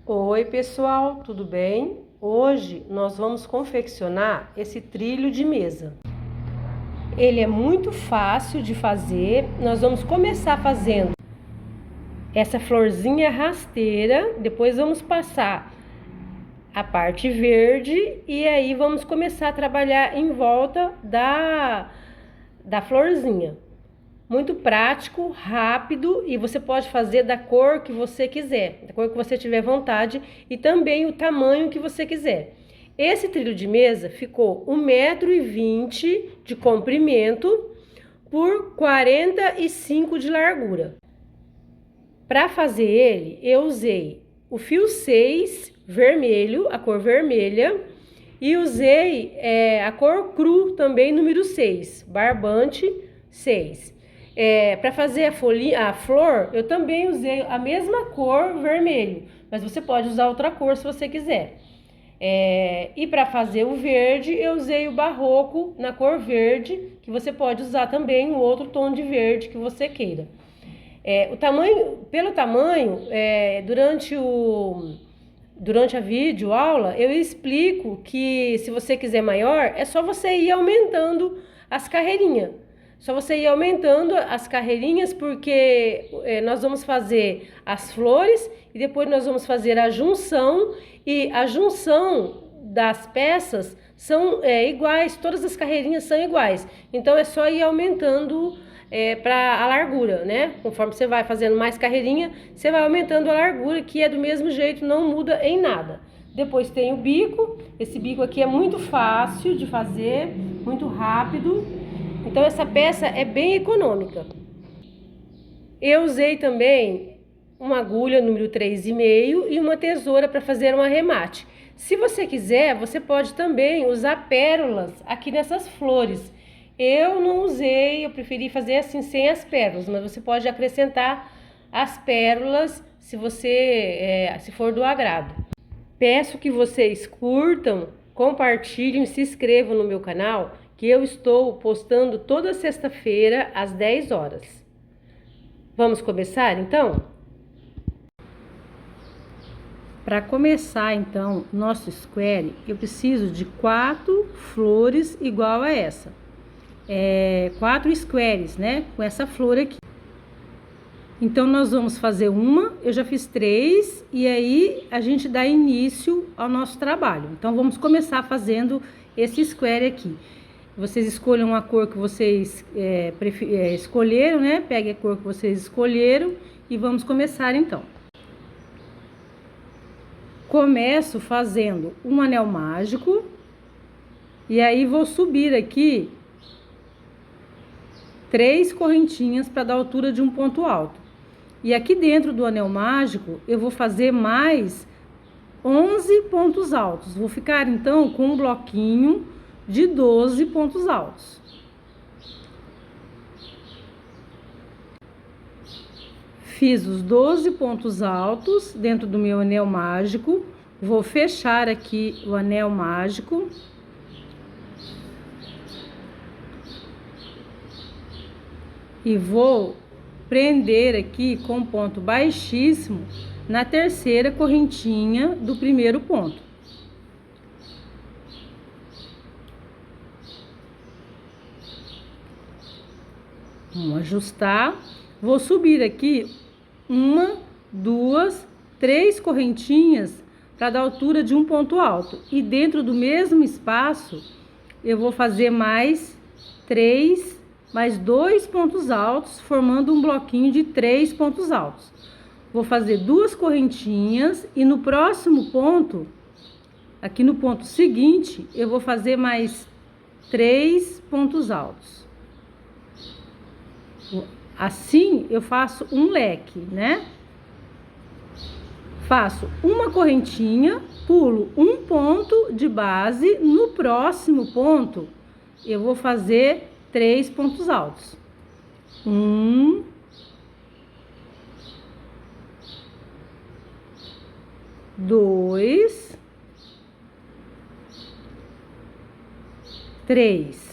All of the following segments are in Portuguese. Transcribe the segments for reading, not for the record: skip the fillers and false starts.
Oi pessoal, tudo bem? Hoje nós vamos confeccionar esse trilho de mesa. Ele é muito fácil de fazer. Nós vamos começar fazendo essa florzinha rasteira, depois vamos passar a parte verde e aí vamos começar a trabalhar em volta da florzinha. Muito prático, rápido, e você pode fazer da cor que você quiser, da cor que você tiver vontade e também o tamanho que você quiser. Esse trilho de mesa ficou 1,20 m de comprimento por 45 de largura. Para fazer ele, eu usei o fio 6 vermelho, a cor vermelha, e usei a cor cru também, número 6, barbante 6. Para fazer a flor, eu também usei a mesma cor vermelho, mas você pode usar outra cor se você quiser. E para fazer o verde, eu usei o barroco na cor verde, que você pode usar também um outro tom de verde que você queira. Pelo tamanho, durante a videoaula, eu explico que se você quiser maior, é só você ir aumentando as carreirinhas. Só você ir aumentando as carreirinhas, porque nós vamos fazer as flores e depois nós vamos fazer a junção. E a junção das peças são iguais, todas as carreirinhas são iguais. Então é só ir aumentando para a largura, né? Conforme você vai fazendo mais carreirinha, você vai aumentando a largura, que é do mesmo jeito, não muda em nada. Depois tem o bico. Esse bico aqui é muito fácil de fazer, muito rápido. Então essa peça é bem econômica. Eu usei também uma agulha número 3,5 e uma tesoura para fazer um arremate. Se você quiser, você pode também usar pérolas aqui nessas flores. Eu não usei, eu preferi fazer assim sem as pérolas, mas você pode acrescentar as pérolas se for do agrado. Peço que vocês curtam, compartilhem, se inscrevam no meu canal, que eu estou postando toda sexta-feira às 10 horas. Vamos começar então? Para começar então nosso square, eu preciso de 4 flores igual a essa. 4 squares, né? Com essa flor aqui. Então nós vamos fazer uma, eu já fiz 3 e aí a gente dá início ao nosso trabalho. Então vamos começar fazendo esse square aqui. Vocês escolham a cor que vocês escolheram, né? Pegue a cor que vocês escolheram e vamos começar então. Começo fazendo um anel mágico e aí vou subir aqui 3 correntinhas para dar altura de um ponto alto. E aqui dentro do anel mágico eu vou fazer mais 11 pontos altos. Vou ficar então com um bloquinho de 12 pontos altos. Fiz os 12 pontos altos dentro do meu anel mágico. Vou fechar aqui o anel mágico. E vou prender aqui com ponto baixíssimo na terceira correntinha do primeiro ponto. Vamos ajustar. Vou subir aqui 1, 2, 3 correntinhas para dar altura de um ponto alto. E dentro do mesmo espaço, eu vou fazer mais 2 pontos altos, formando um bloquinho de 3 pontos altos. Vou fazer 2 correntinhas e no próximo ponto, aqui no ponto seguinte, eu vou fazer mais 3 pontos altos. Assim, eu faço um leque, né? Faço uma correntinha, pulo um ponto de base, no próximo ponto, eu vou fazer 3 pontos altos. 1, 2, 3.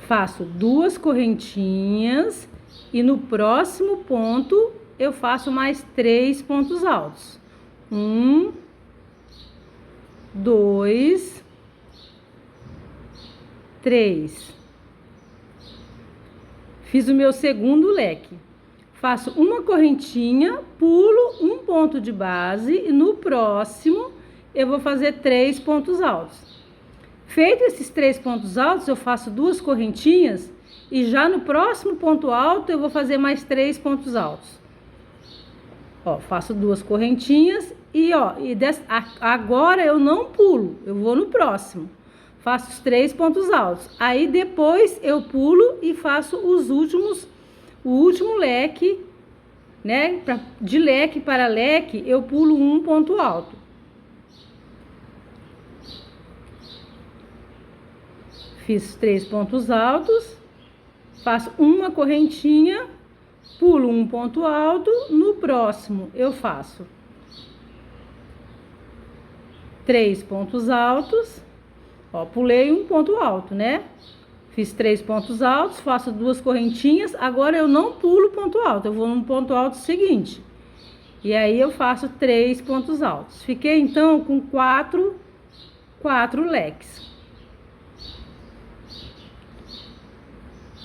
Faço 2 correntinhas e no próximo ponto eu faço mais 3 pontos altos. 1, 2, 3. Fiz o meu segundo leque. Faço uma correntinha, pulo um ponto de base e no próximo eu vou fazer 3 pontos altos. Feito esses 3 pontos altos, eu faço 2 correntinhas e já no próximo ponto alto eu vou fazer mais 3 pontos altos. Ó, faço 2 correntinhas e ó, agora eu não pulo, eu vou no próximo. Faço os 3 pontos altos. Aí depois eu pulo e faço o último leque, né? De leque para leque, eu pulo um ponto alto. Fiz 3 pontos altos, faço uma correntinha, pulo um ponto alto, no próximo eu faço 3 pontos altos, ó, pulei um ponto alto, né? Fiz 3 pontos altos, faço 2 correntinhas, agora eu não pulo ponto alto, eu vou no ponto alto seguinte. E aí eu faço 3 pontos altos. Fiquei então com 4 leques.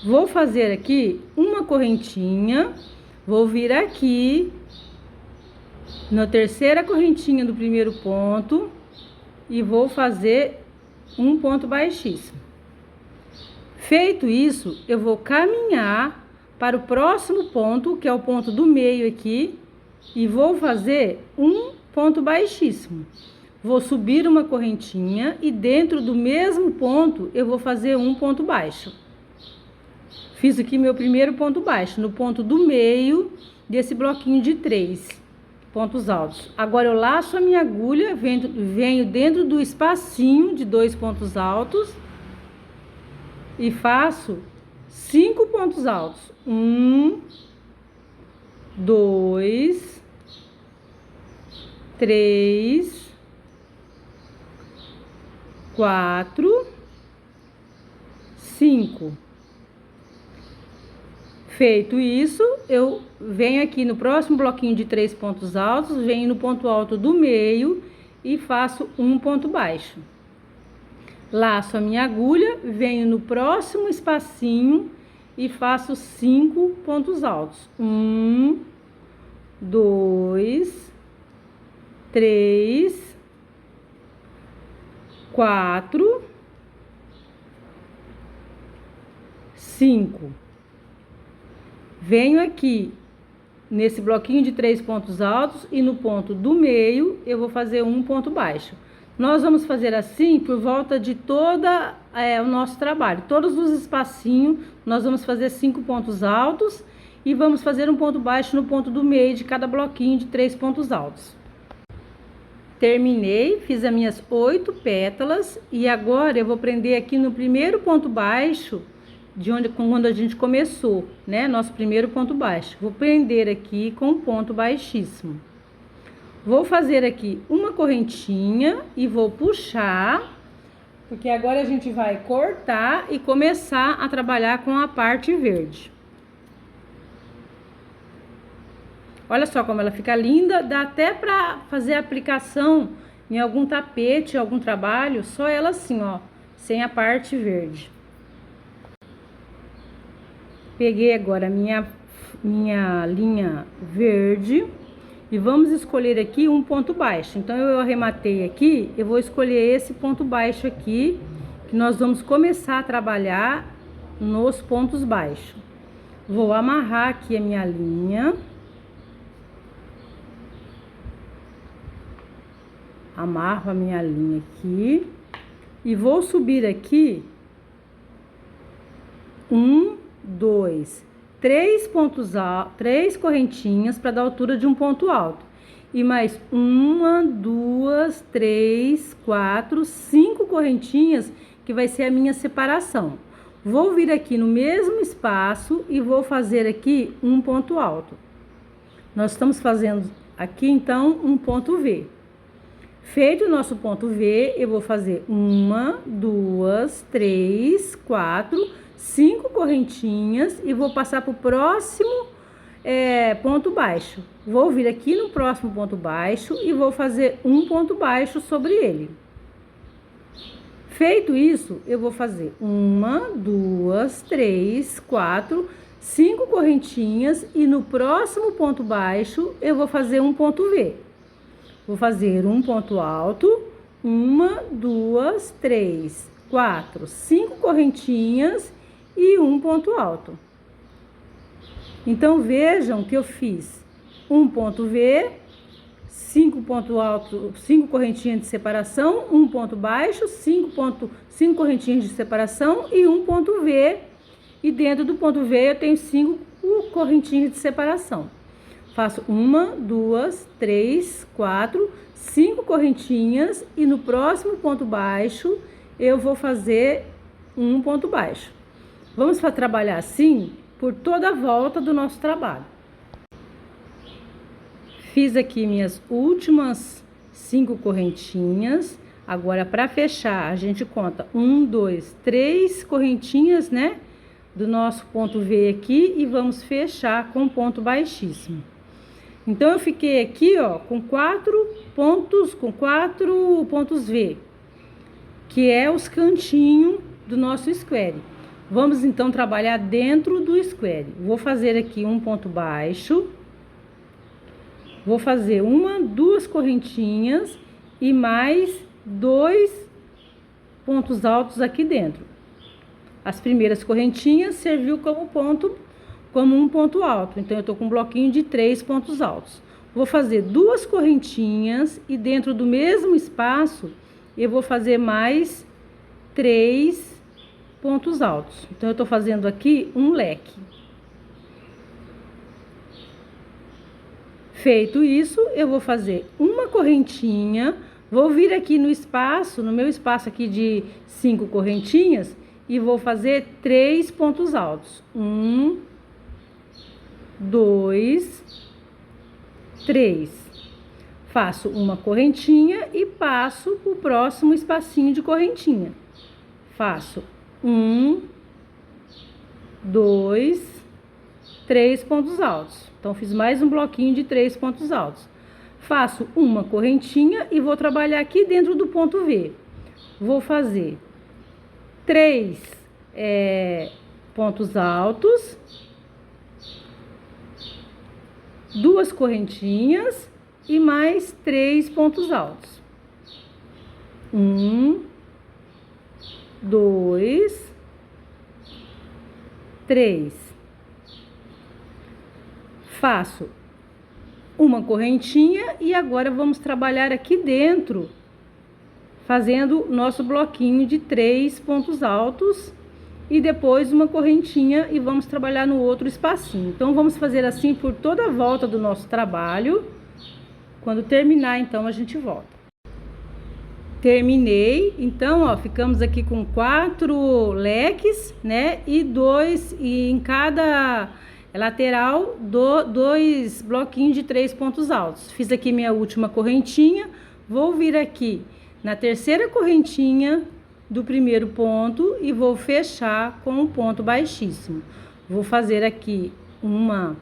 Vou fazer aqui uma correntinha, vou vir aqui na terceira correntinha do primeiro ponto e vou fazer um ponto baixíssimo. Feito isso, eu vou caminhar para o próximo ponto, que é o ponto do meio aqui, e vou fazer um ponto baixíssimo. Vou subir uma correntinha e dentro do mesmo ponto eu vou fazer um ponto baixo. Fiz aqui meu primeiro ponto baixo, no ponto do meio desse bloquinho de 3 pontos altos. Agora eu laço a minha agulha, venho dentro do espacinho de 2 pontos altos e faço 5 pontos altos. 1, 2, 3, 4, 5. Feito isso, eu venho aqui no próximo bloquinho de 3 pontos altos, venho no ponto alto do meio e faço um ponto baixo. Laço a minha agulha, venho no próximo espacinho e faço 5 pontos altos. 1, 2, 3, 4, 5. Venho aqui nesse bloquinho de 3 pontos altos e no ponto do meio eu vou fazer um ponto baixo. Nós vamos fazer assim por volta de toda o nosso trabalho. Todos os espacinhos nós vamos fazer 5 pontos altos e vamos fazer um ponto baixo no ponto do meio de cada bloquinho de 3 pontos altos. Terminei, fiz as minhas 8 pétalas e agora eu vou prender aqui no primeiro ponto baixo quando a gente começou, né? Nosso primeiro ponto baixo. Vou prender aqui com um ponto baixíssimo. Vou fazer aqui uma correntinha e vou puxar, porque agora a gente vai cortar e começar a trabalhar com a parte verde. Olha só como ela fica linda, dá até pra fazer aplicação em algum tapete, algum trabalho, só ela assim, ó, sem a parte verde. Peguei agora a minha linha verde e vamos escolher aqui um ponto baixo. Então, eu arrematei aqui, eu vou escolher esse ponto baixo aqui, que nós vamos começar a trabalhar nos pontos baixos. Vou amarrar aqui a minha linha. Amarro a minha linha aqui e vou subir aqui 1, 2, 3 pontos altos, 3 correntinhas para dar altura de um ponto alto. E mais 1, 2, 3, 4, 5 correntinhas, que vai ser a minha separação. Vou vir aqui no mesmo espaço e vou fazer aqui um ponto alto. Nós estamos fazendo aqui, então, um ponto V. Feito o nosso ponto V, eu vou fazer 1, 2, 3, 4, 5 correntinhas e vou passar para o próximo ponto baixo. Vou vir aqui no próximo ponto baixo e vou fazer um ponto baixo sobre ele. Feito isso, eu vou fazer 1, 2, 3, 4, 5 correntinhas e no próximo ponto baixo eu vou fazer um ponto V. Vou fazer um ponto alto, 1, 2, 3, 4, 5 correntinhas e um ponto alto. Então, vejam que eu fiz um ponto V, 5 pontos altos, 5 correntinhas de separação, um ponto baixo, 5 correntinhas de separação e um ponto V. E dentro do ponto V eu tenho 5 correntinhas de separação. Faço 1, 2, 3, 4, 5 correntinhas e no próximo ponto baixo eu vou fazer um ponto baixo. Vamos trabalhar assim por toda a volta do nosso trabalho. Fiz aqui minhas últimas 5 correntinhas. Agora, para fechar, a gente conta 1, 2, 3 correntinhas, né? Do nosso ponto V aqui e vamos fechar com ponto baixíssimo. Então, eu fiquei aqui, ó, com 4 pontos V, que é os cantinhos do nosso square. Vamos, então, trabalhar dentro do square. Vou fazer aqui um ponto baixo. Vou fazer 1, 2 correntinhas e mais 2 pontos altos aqui dentro. As primeiras correntinhas serviu como um ponto alto. Então, eu tô com um bloquinho de 3 pontos altos. Vou fazer 2 correntinhas e dentro do mesmo espaço, eu vou fazer mais 3 pontos altos. Então, eu tô fazendo aqui um leque. Feito isso, eu vou fazer uma correntinha, vou vir aqui no espaço, no meu espaço aqui de 5 correntinhas, e vou fazer 3 pontos altos. 1, 2, 3. Faço uma correntinha e passo para o próximo espacinho de correntinha. Faço 1, 2, 3 pontos altos. Então, fiz mais um bloquinho de 3 pontos altos. Faço uma correntinha e vou trabalhar aqui dentro do ponto V. Vou fazer 3 pontos altos, 2 correntinhas e mais 3 pontos altos. 1, 2, 3. Faço uma correntinha e agora vamos trabalhar aqui dentro, fazendo nosso bloquinho de 3 pontos altos e depois uma correntinha e vamos trabalhar no outro espacinho. Então, vamos fazer assim por toda a volta do nosso trabalho. Quando terminar, então, a gente volta. Terminei, então, ó, ficamos aqui com 4 leques, né? E em cada lateral, 2 bloquinhos de 3 pontos altos. Fiz aqui minha última correntinha, vou vir aqui na terceira correntinha do primeiro ponto e vou fechar com um ponto baixíssimo. Vou fazer aqui uma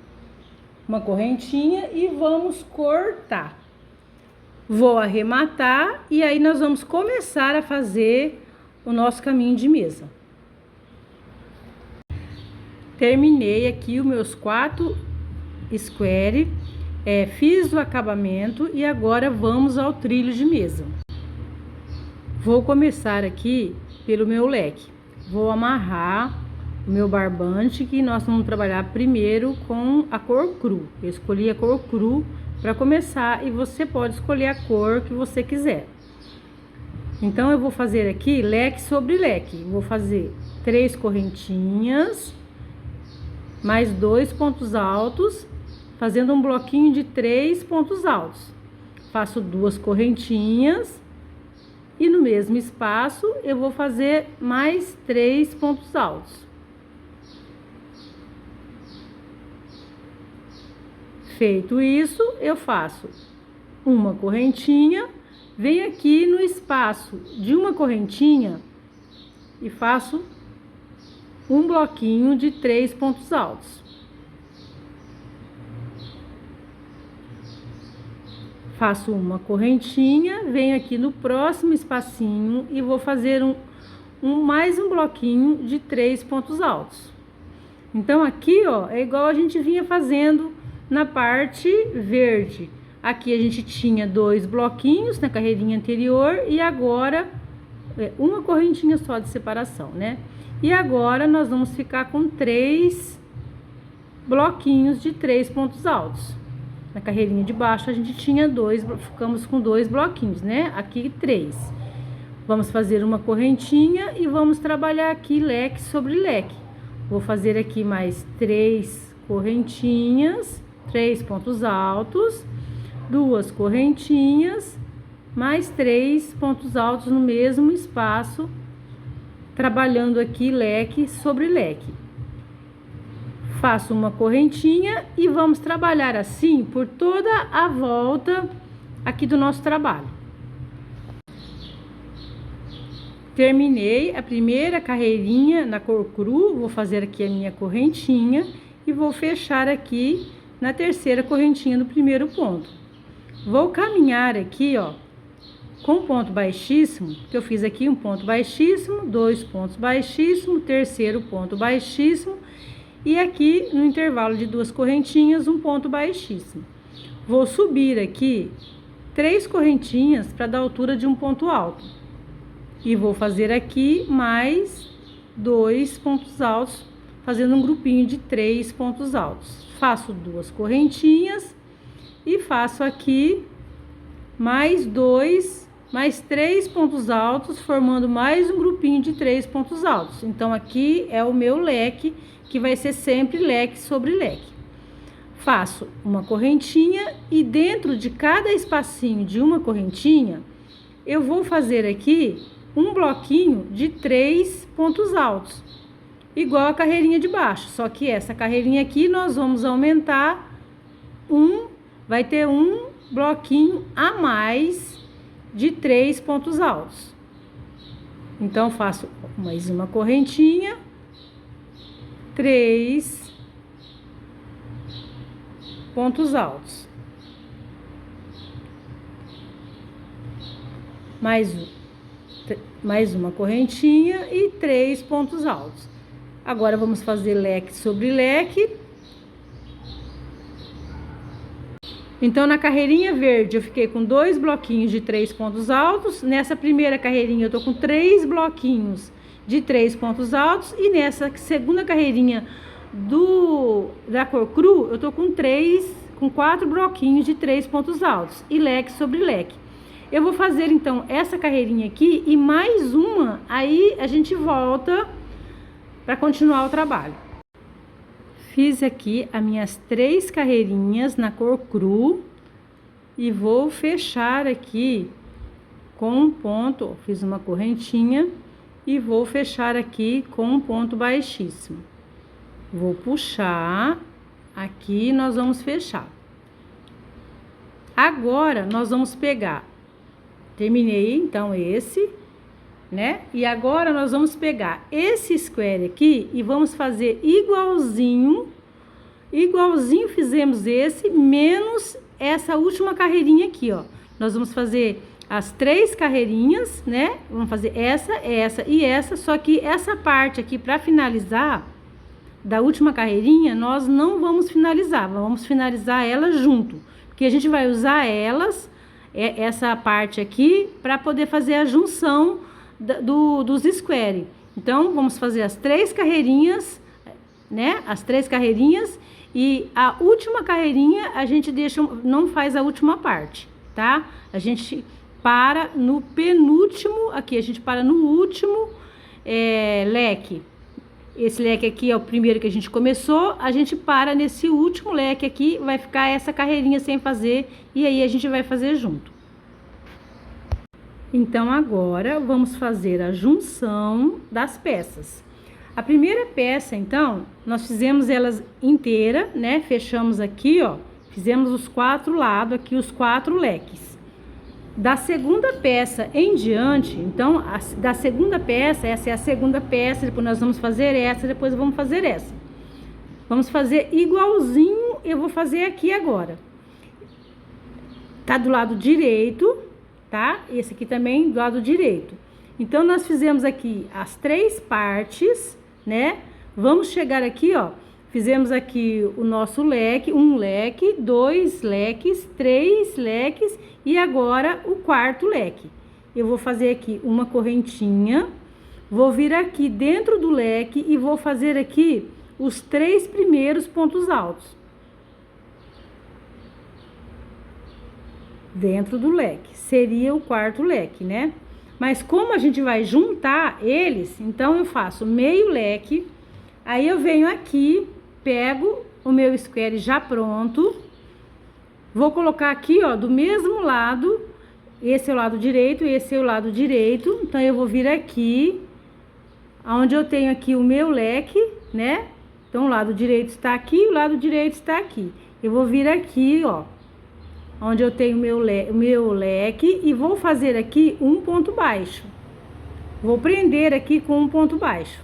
correntinha e vamos cortar. Vou arrematar e aí nós vamos começar a fazer o nosso caminho de mesa. Terminei aqui os meus 4 square, fiz o acabamento e agora vamos ao trilho de mesa. Vou começar aqui pelo meu leque. Vou amarrar o meu barbante, que nós vamos trabalhar primeiro com a cor cru. Eu escolhi a cor cru para começar e você pode escolher a cor que você quiser. Então, eu vou fazer aqui leque sobre leque. Vou fazer 3 correntinhas, mais 2 pontos altos, fazendo um bloquinho de 3 pontos altos. Faço 2 correntinhas e no mesmo espaço eu vou fazer mais 3 pontos altos. Feito isso, eu faço uma correntinha, venho aqui no espaço de uma correntinha e faço um bloquinho de 3 pontos altos. Faço uma correntinha, venho aqui no próximo espacinho e vou fazer mais um bloquinho de 3 pontos altos. Então, aqui, ó, é igual a gente vinha fazendo na parte verde. Aqui a gente tinha 2 bloquinhos na carreirinha anterior e agora uma correntinha só de separação, né? E agora nós vamos ficar com 3 bloquinhos de 3 pontos altos. Na carreirinha de baixo a gente tinha 2, ficamos com 2 bloquinhos, né? Aqui 3. Vamos fazer uma correntinha e vamos trabalhar aqui leque sobre leque. Vou fazer aqui mais 3 correntinhas, 3 pontos altos, 2 correntinhas, mais 3 pontos altos no mesmo espaço, trabalhando aqui leque sobre leque. Faço uma correntinha e vamos trabalhar assim por toda a volta aqui do nosso trabalho. Terminei a primeira carreirinha na cor cru, vou fazer aqui a minha correntinha e vou fechar aqui na terceira correntinha do primeiro ponto. Vou caminhar aqui, ó, com ponto baixíssimo, que eu fiz aqui um ponto baixíssimo, 2 pontos baixíssimo, terceiro ponto baixíssimo e aqui no intervalo de 2 correntinhas, um ponto baixíssimo. Vou subir aqui 3 correntinhas para dar altura de um ponto alto. E vou fazer aqui mais 2 pontos altos, fazendo um grupinho de 3 pontos altos. Faço 2 correntinhas e faço aqui mais 3 pontos altos, formando mais um grupinho de 3 pontos altos. Então, aqui é o meu leque, que vai ser sempre leque sobre leque. Faço uma correntinha e dentro de cada espacinho de uma correntinha, eu vou fazer aqui um bloquinho de 3 pontos altos, igual a carreirinha de baixo, só que essa carreirinha aqui nós vamos aumentar vai ter um bloquinho a mais de 3 pontos altos. Então, faço mais uma correntinha, 3 pontos altos, mais uma correntinha e 3 pontos altos. Agora, vamos fazer leque sobre leque. Então, na carreirinha verde, eu fiquei com 2 bloquinhos de 3 pontos altos. Nessa primeira carreirinha, eu tô com 3 bloquinhos de 3 pontos altos. E nessa segunda carreirinha da cor cru, eu tô com 4 bloquinhos de 3 pontos altos. E leque sobre leque. Eu vou fazer, então, essa carreirinha aqui e mais uma, aí a gente volta para continuar o trabalho. Fiz aqui as minhas 3 carreirinhas na cor cru e vou fechar aqui com um ponto, fiz uma correntinha e vou fechar aqui com um ponto baixíssimo. Vou puxar aqui, nós vamos fechar. Agora, nós vamos pegar, terminei então esse, né? E agora nós vamos pegar esse square aqui e vamos fazer igualzinho fizemos esse, menos essa última carreirinha aqui, ó. Nós vamos fazer as 3 carreirinhas, né? Vamos fazer essa e essa, só que essa parte aqui para finalizar da última carreirinha, nós não vamos finalizar, vamos finalizar elas junto, porque a gente vai usar essa parte aqui para poder fazer a junção dos square. Então, vamos fazer as 3 carreirinhas, né? As 3 carreirinhas e a última carreirinha a gente não faz a última parte, tá? A gente para no penúltimo, aqui a gente para no último leque. Esse leque aqui é o primeiro que a gente começou, a gente para nesse último leque aqui, vai ficar essa carreirinha sem fazer e aí a gente vai fazer junto. Então, agora, vamos fazer a junção das peças. A primeira peça, então, nós fizemos elas inteira, né? Fechamos aqui, ó, fizemos os 4 lados, aqui os 4 leques. Da segunda peça em diante, então, da segunda peça, essa é a segunda peça, depois nós vamos fazer essa, depois vamos fazer essa. Vamos fazer igualzinho, eu vou fazer aqui agora. tá do lado direito, tá? Esse aqui também do lado direito. Então, nós fizemos aqui as 3 partes, né? Vamos chegar aqui, ó. Fizemos aqui o nosso leque, 1 leque, 2 leques, 3 leques e agora o 4º leque. Eu vou fazer aqui uma correntinha, vou vir aqui dentro do leque e vou fazer aqui os 3 primeiros pontos altos. Dentro do leque, seria o 4º leque, né? Mas como a gente vai juntar eles, então eu faço meio leque, aí eu venho aqui, pego o meu square já pronto, vou colocar aqui, ó, do mesmo lado, esse é o lado direito, esse é o lado direito, então eu vou vir aqui, onde eu tenho aqui o meu leque, né? Então o lado direito está aqui, o lado direito está aqui. Eu vou vir aqui, ó, onde eu tenho o meu leque e vou fazer aqui um ponto baixo. Vou prender aqui com um ponto baixo.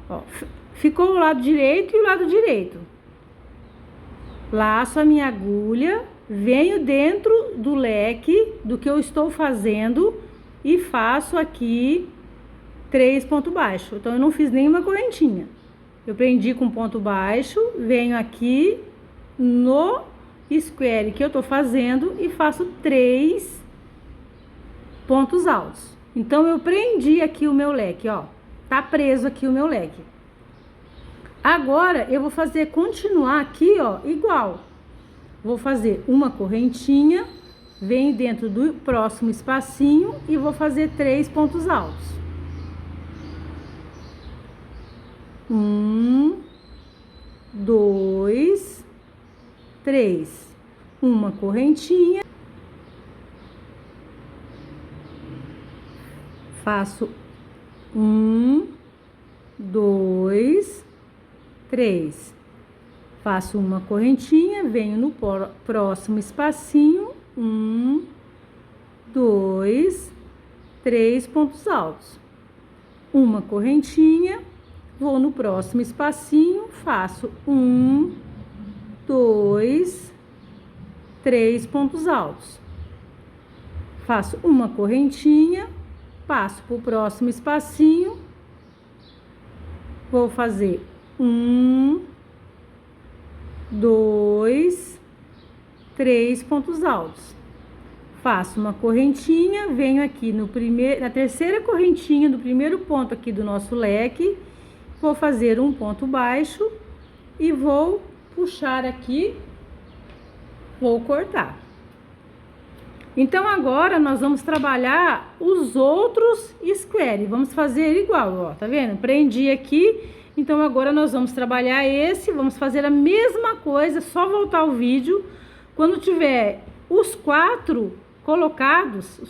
Ó, ficou o lado direito e o lado direito. Laço a minha agulha, venho dentro do leque do que eu estou fazendo e faço aqui 3 pontos baixos. Então, eu não fiz nenhuma correntinha. Eu prendi com ponto baixo, venho aqui no square que eu tô fazendo e faço 3 pontos altos. Então, eu prendi aqui o meu leque, ó. Tá preso aqui o meu leque. Agora, eu vou fazer, continuar aqui, ó, igual. Vou fazer uma correntinha, venho dentro do próximo espacinho e vou fazer 3 pontos altos. 1, 2, 3. Uma correntinha. Faço 1, 2, 3. Faço uma correntinha, venho no próximo espacinho, 1, 2, 3 pontos altos. Uma correntinha, vou no próximo espacinho, faço 1, 2, 3 pontos altos. Faço uma correntinha, passo para o próximo espacinho, vou fazer 1, 2, 3 pontos altos. Faço uma correntinha, venho aqui na terceira correntinha do primeiro ponto aqui do nosso leque, vou fazer um ponto baixo e vou puxar aqui, vou cortar. Então, agora nós vamos trabalhar os outros square. Vamos fazer igual, ó, tá vendo? Prendi aqui. Então, agora nós vamos trabalhar esse, vamos fazer a mesma coisa, só voltar o vídeo. Quando tiver os 4 colocados,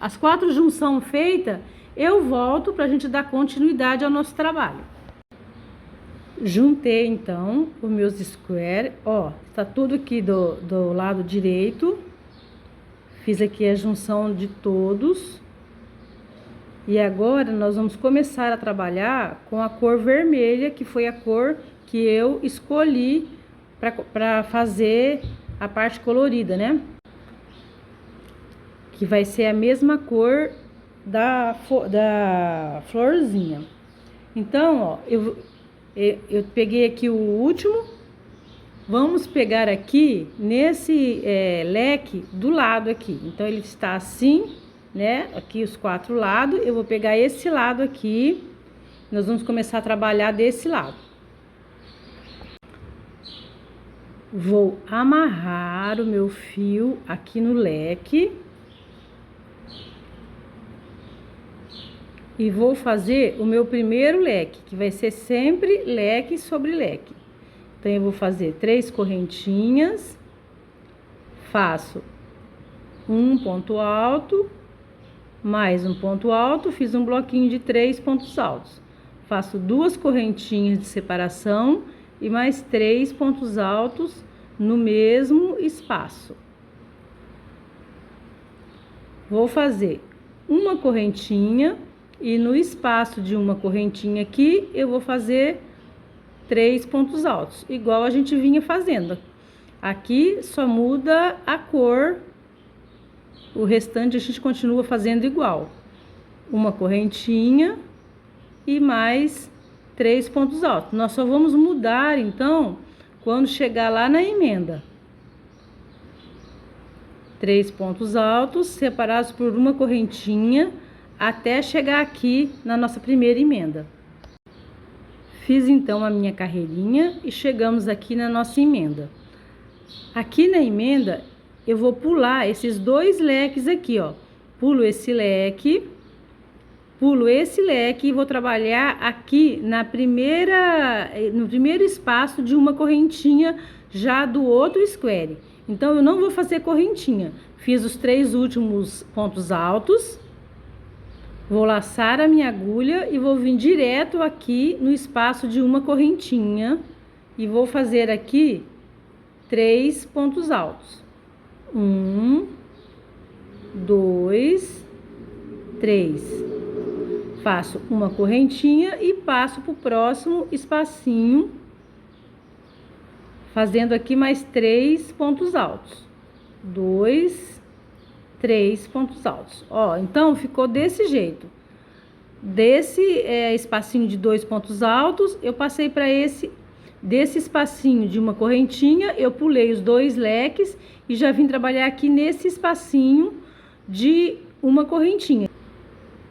as 4 junções feitas, eu volto pra gente dar continuidade ao nosso trabalho. Juntei, então, os meus square, ó, tá tudo aqui do lado direito. Fiz aqui a junção de todos. E agora, nós vamos começar a trabalhar com a cor vermelha, que foi a cor que eu escolhi para fazer a parte colorida, né? Que vai ser a mesma cor da florzinha. Então, ó, eu peguei aqui o último. Vamos pegar aqui nesse leque do lado aqui. Então, ele está assim, né? Aqui os 4 lados. Eu vou pegar esse lado aqui. Nós vamos começar a trabalhar desse lado. Vou amarrar o meu fio aqui no leque. E vou fazer o meu primeiro leque, que vai ser sempre leque sobre leque. Então, eu vou fazer 3 correntinhas, faço um ponto alto, mais um ponto alto, fiz um bloquinho de 3 pontos altos. Faço 2 correntinhas de separação e mais 3 pontos altos no mesmo espaço. Vou fazer uma correntinha. E no espaço de uma correntinha aqui, eu vou fazer 3 pontos altos, igual a gente vinha fazendo. Aqui só muda a cor, o restante a gente continua fazendo igual. Uma correntinha e mais 3 pontos altos. Nós só vamos mudar, então, quando chegar lá na emenda. 3 pontos altos, separados por uma correntinha, até chegar aqui na nossa primeira emenda. Fiz, então, a minha carreirinha e chegamos aqui na nossa emenda. Aqui na emenda, eu vou pular esses 2 leques aqui, ó. Pulo esse leque e vou trabalhar aqui no primeiro espaço de uma correntinha já do outro square. Então, eu não vou fazer correntinha. Fiz os 3 últimos pontos altos. Vou laçar a minha agulha e vou vir direto aqui no espaço de uma correntinha. E vou fazer aqui 3 pontos altos. 1, 2, 3. Faço uma correntinha e passo para o próximo espacinho, fazendo aqui mais 3 pontos altos. 2, 3 pontos altos. Ó, então ficou desse jeito. Desse espacinho de 2 pontos altos, eu passei para desse espacinho de uma correntinha, eu pulei os 2 leques e já vim trabalhar aqui nesse espacinho de uma correntinha.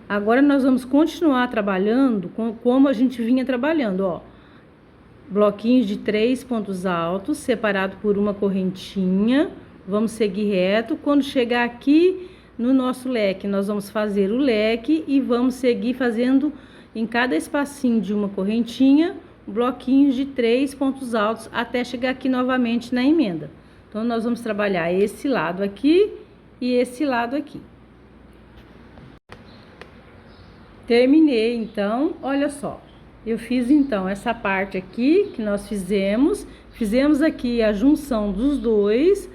Agora nós vamos continuar trabalhando como a gente vinha trabalhando, ó. Bloquinhos de 3 pontos altos, separado por uma correntinha. Vamos seguir reto. Quando chegar aqui no nosso leque, nós vamos fazer o leque e vamos seguir fazendo em cada espacinho de uma correntinha, bloquinhos de 3 pontos altos, até chegar aqui novamente na emenda. Então, nós vamos trabalhar esse lado aqui e esse lado aqui. Terminei, então, olha só. Eu fiz, então, essa parte aqui que nós fizemos aqui a junção dos 2.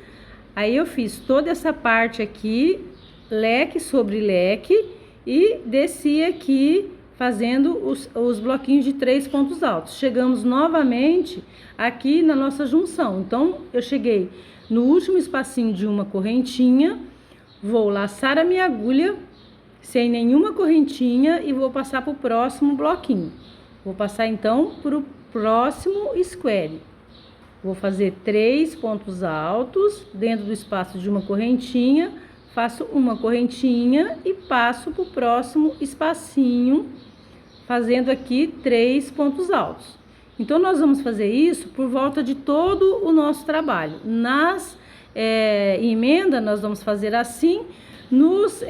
Aí, eu fiz toda essa parte aqui, leque sobre leque, e desci aqui fazendo os bloquinhos de 3 pontos altos. Chegamos novamente aqui na nossa junção. Então, eu cheguei no último espacinho de uma correntinha, vou laçar a minha agulha sem nenhuma correntinha e vou passar para o próximo bloquinho. Vou passar, então, para o próximo square. Vou fazer 3 pontos altos dentro do espaço de uma correntinha, faço uma correntinha e passo para o próximo espacinho, fazendo aqui 3 pontos altos. Então, nós vamos fazer isso por volta de todo o nosso trabalho. Nas emenda, nós vamos fazer assim. Nos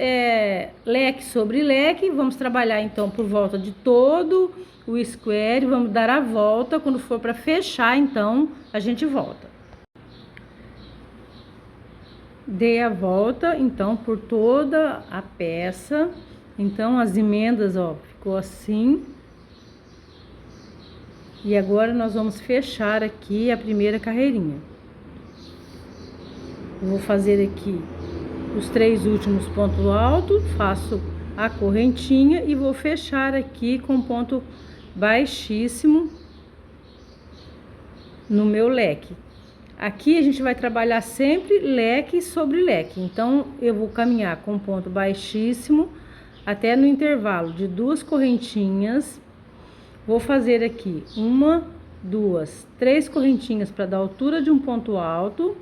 leque sobre leque, vamos trabalhar, então, por volta de todo o square. Vamos dar a volta. Quando for para fechar, então, a gente volta. Dei a volta, então, por toda a peça. Então, as emendas, ó, ficou assim. E agora nós vamos fechar aqui a primeira carreirinha. Eu vou fazer aqui os 3 últimos pontos altos, faço a correntinha e vou fechar aqui com ponto baixíssimo no meu leque. Aqui a gente vai trabalhar sempre leque sobre leque. Então, eu vou caminhar com ponto baixíssimo até no intervalo de 2 correntinhas. Vou fazer aqui 1, 2, 3 correntinhas para dar altura de um ponto alto.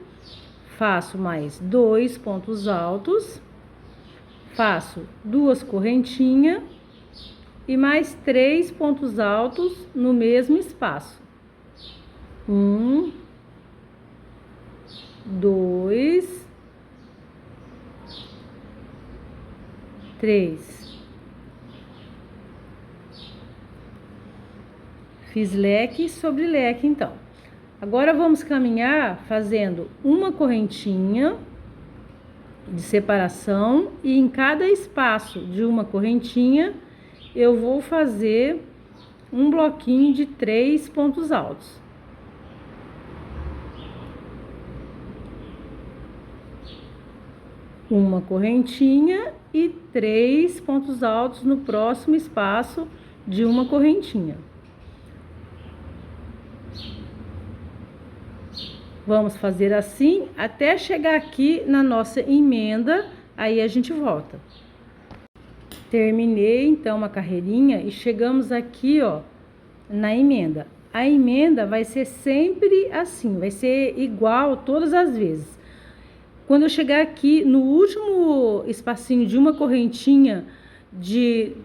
Faço mais 2 pontos altos. Faço 2 correntinhas e mais 3 pontos altos no mesmo espaço. 1, 2, 3. Fiz leque sobre leque, então. Agora, vamos caminhar fazendo uma correntinha de separação e em cada espaço de uma correntinha, eu vou fazer um bloquinho de 3 pontos altos. Uma correntinha e 3 pontos altos no próximo espaço de uma correntinha. Vamos fazer assim até chegar aqui na nossa emenda, aí a gente volta. Terminei então uma carreirinha e chegamos aqui, ó, na emenda. A emenda vai ser sempre assim, vai ser igual todas as vezes. Quando eu chegar aqui no último espacinho de uma correntinha de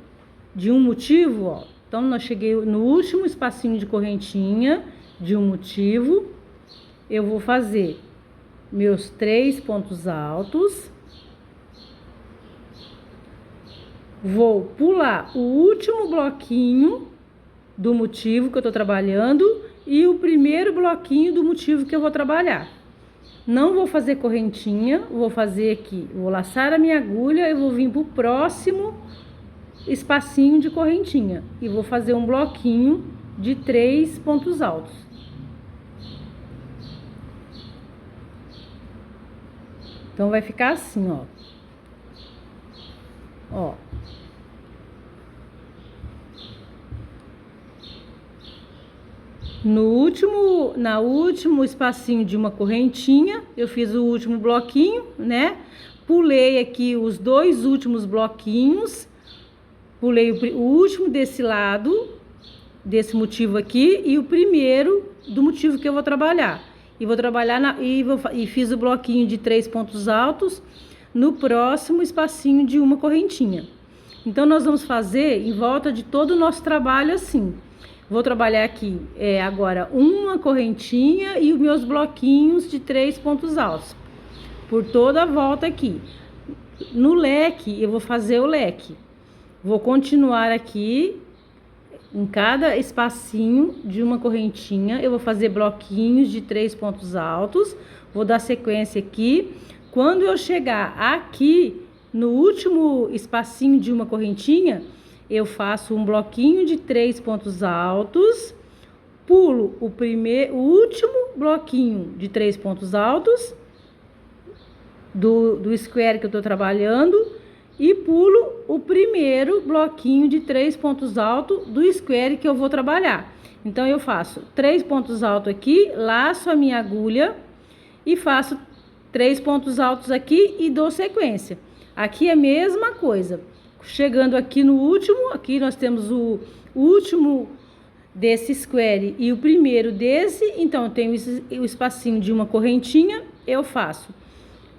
um motivo, ó, então eu cheguei no último espacinho de correntinha de um motivo, eu vou fazer meus 3 pontos altos, vou pular o último bloquinho do motivo que eu tô trabalhando e o primeiro bloquinho do motivo que eu vou trabalhar. Não vou fazer correntinha, vou fazer aqui, vou laçar a minha agulha e vou vir pro próximo espacinho de correntinha e vou fazer um bloquinho de 3 pontos altos. Então vai ficar assim, ó. Ó. No último espacinho de uma correntinha, eu fiz o último bloquinho, né? Pulei aqui os 2 últimos bloquinhos, pulei o último desse lado, desse motivo aqui, e o primeiro do motivo que eu vou trabalhar. E vou trabalhar e fiz o bloquinho de 3 pontos altos no próximo espacinho de uma correntinha. Então, nós vamos fazer em volta de todo o nosso trabalho assim. Vou trabalhar aqui agora uma correntinha e os meus bloquinhos de 3 pontos altos. Por toda a volta aqui. No leque, eu vou fazer o leque. Vou continuar aqui, em cada espacinho de uma correntinha, eu vou fazer bloquinhos de 3 pontos altos. Vou dar sequência aqui. Quando eu chegar aqui, no último espacinho de uma correntinha, eu faço um bloquinho de 3 pontos altos, pulo o último bloquinho de 3 pontos altos do square que eu tô trabalhando e pulo o primeiro bloquinho de 3 pontos altos do square que eu vou trabalhar. Então, eu faço 3 pontos altos aqui, laço a minha agulha e faço 3 pontos altos aqui e dou sequência. Aqui é a mesma coisa. Chegando aqui no último, aqui nós temos o último desse square e o primeiro desse, então eu tenho o espacinho de uma correntinha, eu faço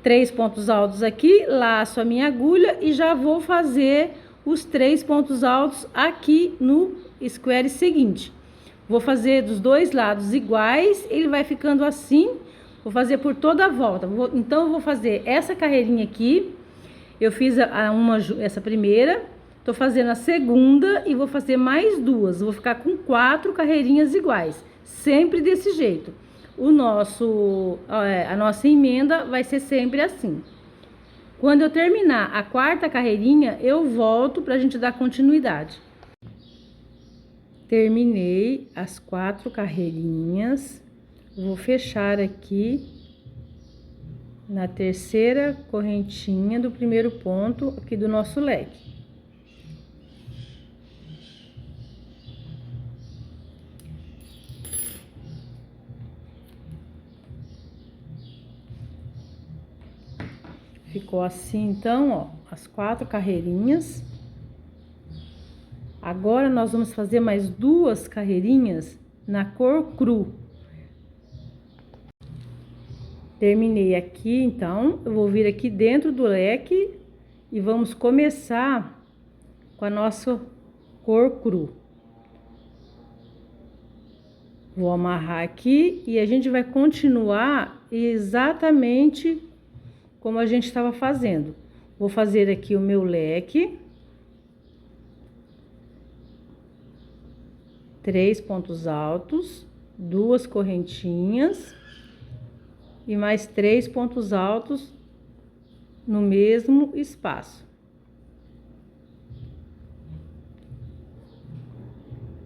3 pontos altos aqui, laço a minha agulha e já vou fazer os 3 pontos altos aqui no square seguinte. Vou fazer dos dois lados iguais, ele vai ficando assim, vou fazer por toda a volta. Então, eu vou fazer essa carreirinha aqui. Eu fiz essa primeira, tô fazendo a segunda e vou fazer mais 2. Vou ficar com 4 carreirinhas iguais, sempre desse jeito. A nossa emenda vai ser sempre assim. Quando eu terminar a 4ª carreirinha, eu volto pra gente dar continuidade. Terminei as 4 carreirinhas, vou fechar aqui na 3ª correntinha do primeiro ponto aqui do nosso leque. Ficou assim, então, ó, as 4 carreirinhas. Agora, nós vamos fazer mais 2 carreirinhas na cor cru. Terminei aqui, então, eu vou vir aqui dentro do leque e vamos começar com a nossa cor cru. Vou amarrar aqui e a gente vai continuar exatamente como a gente estava fazendo. Vou fazer aqui o meu leque. 3 pontos altos, 2 correntinhas e mais 3 pontos altos no mesmo espaço.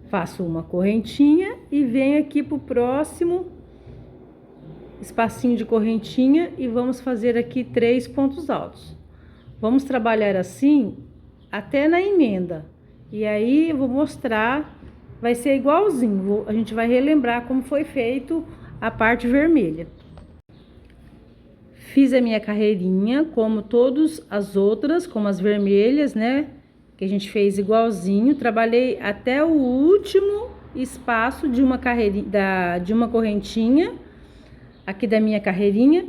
Faço uma correntinha e venho aqui pro próximo espacinho de correntinha e vamos fazer aqui 3 pontos altos. Vamos trabalhar assim até na emenda. E aí eu vou mostrar, vai ser igualzinho, a gente vai relembrar como foi feito a parte vermelha. Fiz a minha carreirinha, como todas as outras, como as vermelhas, né? Que a gente fez igualzinho. Trabalhei até o último espaço de uma carreirinha, de uma correntinha, aqui da minha carreirinha.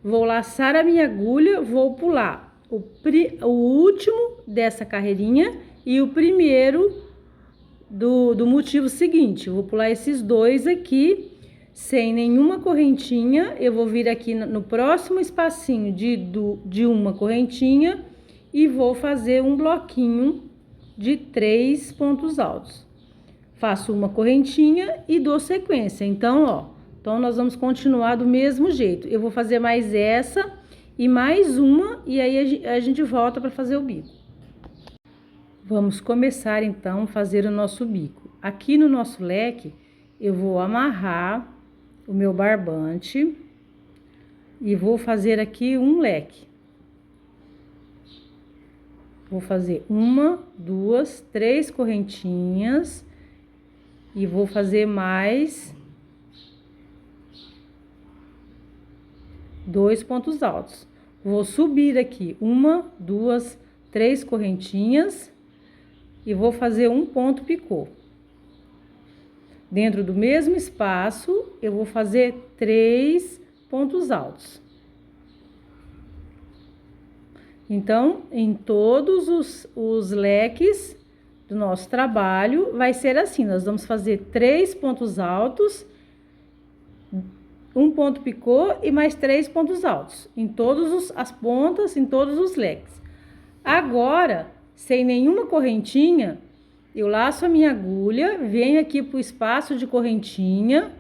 Vou laçar a minha agulha, vou pular o último dessa carreirinha e o primeiro do motivo seguinte. Eu vou pular esses dois aqui, sem nenhuma correntinha. Eu vou vir aqui no próximo espacinho de uma correntinha e vou fazer um bloquinho de 3 pontos altos. Faço uma correntinha e dou sequência. Então, nós vamos continuar do mesmo jeito. Eu vou fazer mais essa e mais uma, e aí a gente volta para fazer o bico. Vamos começar então a fazer o nosso bico. Aqui no nosso leque, eu vou amarrar o meu barbante e vou fazer aqui um leque. Vou fazer 1, 2, 3 correntinhas e vou fazer mais 2 pontos altos. Vou subir aqui 1, 2, 3 correntinhas e vou fazer um ponto picô. Dentro do mesmo espaço, eu vou fazer 3 pontos altos. Então, em todos os leques do nosso trabalho, vai ser assim. Nós vamos fazer 3 pontos altos, um ponto picô e mais 3 pontos altos. Em todas as pontas, em todos os leques. Agora, sem nenhuma correntinha, eu laço a minha agulha, venho aqui para o espaço de correntinha,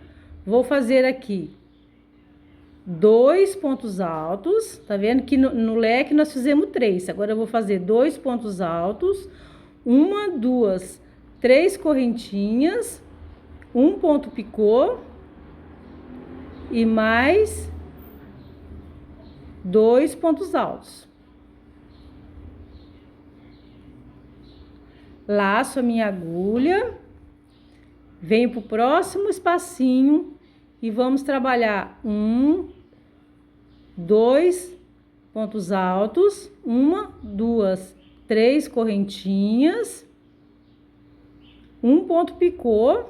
vou fazer aqui 2 pontos altos, tá vendo que no leque nós fizemos 3, agora eu vou fazer 2 pontos altos, 1, 2, 3 correntinhas, um ponto picô e mais 2 pontos altos. Laço a minha agulha, venho pro próximo espacinho e vamos trabalhar 1, 2 pontos altos, 1, 2, 3 correntinhas, um ponto picô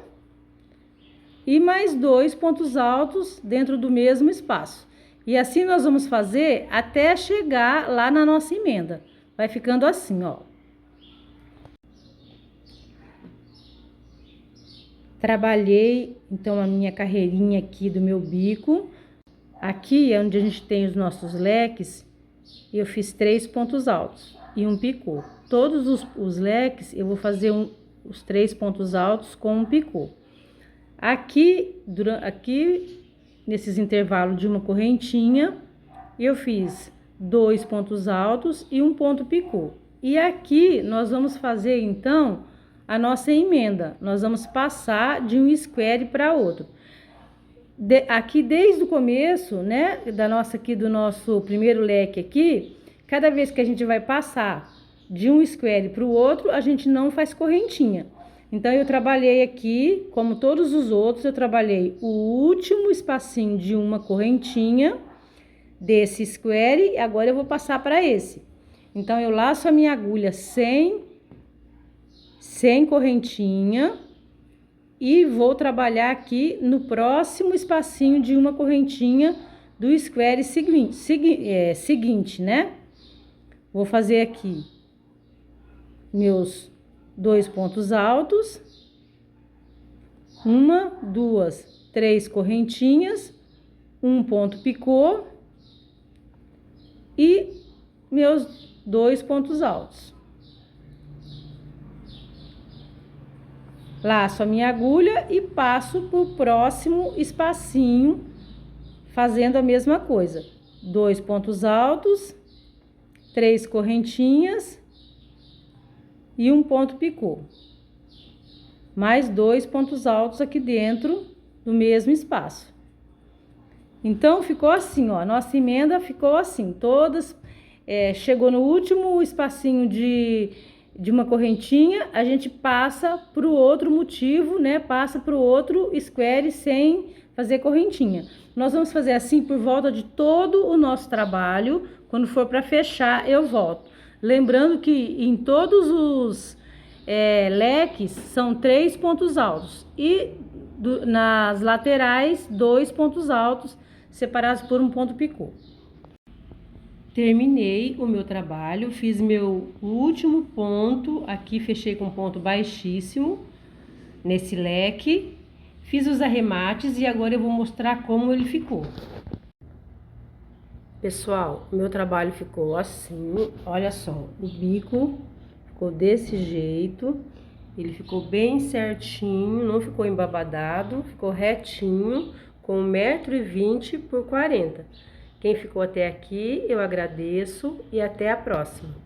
e mais 2 pontos altos dentro do mesmo espaço. E assim nós vamos fazer até chegar lá na nossa emenda. Vai ficando assim, Trabalhei, então, a minha carreirinha aqui do meu bico. Aqui é onde a gente tem os nossos leques. Eu fiz 3 pontos altos e um picô. Todos os leques eu vou fazer os 3 pontos altos com um picô. Aqui, nesses intervalos de uma correntinha, eu fiz 2 pontos altos e um ponto picô. E aqui nós vamos fazer, então, a nossa emenda. Nós vamos passar de um square para outro. Aqui desde o começo, né, do nosso primeiro leque aqui, cada vez que a gente vai passar de um square para o outro, a gente não faz correntinha. Então, eu trabalhei aqui, como todos os outros, eu trabalhei o último espacinho de uma correntinha desse square e agora eu vou passar para esse. Então, eu laço a minha agulha sem correntinha e vou trabalhar aqui no próximo espacinho de uma correntinha do square seguinte, né? Vou fazer aqui meus 2 pontos altos, 1, 2, 3 correntinhas, um ponto picô e meus 2 pontos altos. Laço a minha agulha e passo para o próximo espacinho, fazendo a mesma coisa. 2 pontos altos, 3 correntinhas e um ponto picô. Mais 2 pontos altos aqui dentro do mesmo espaço. Então, ficou assim, nossa emenda ficou assim, chegou no último espacinho de uma correntinha, a gente passa para o outro motivo, né? Passa para o outro square sem fazer correntinha. Nós vamos fazer assim por volta de todo o nosso trabalho. Quando for para fechar, eu volto. Lembrando que em todos os leques são 3 pontos altos e nas laterais 2 pontos altos separados por um ponto picô. Terminei o meu trabalho, fiz meu último ponto aqui, fechei com ponto baixíssimo nesse leque, fiz os arremates e agora eu vou mostrar como ele ficou. Pessoal, o meu trabalho ficou assim, olha só, o bico ficou desse jeito, ele ficou bem certinho, não ficou embabadado, ficou retinho, com 1,20 m por 40 m. Quem ficou até aqui, eu agradeço e até a próxima.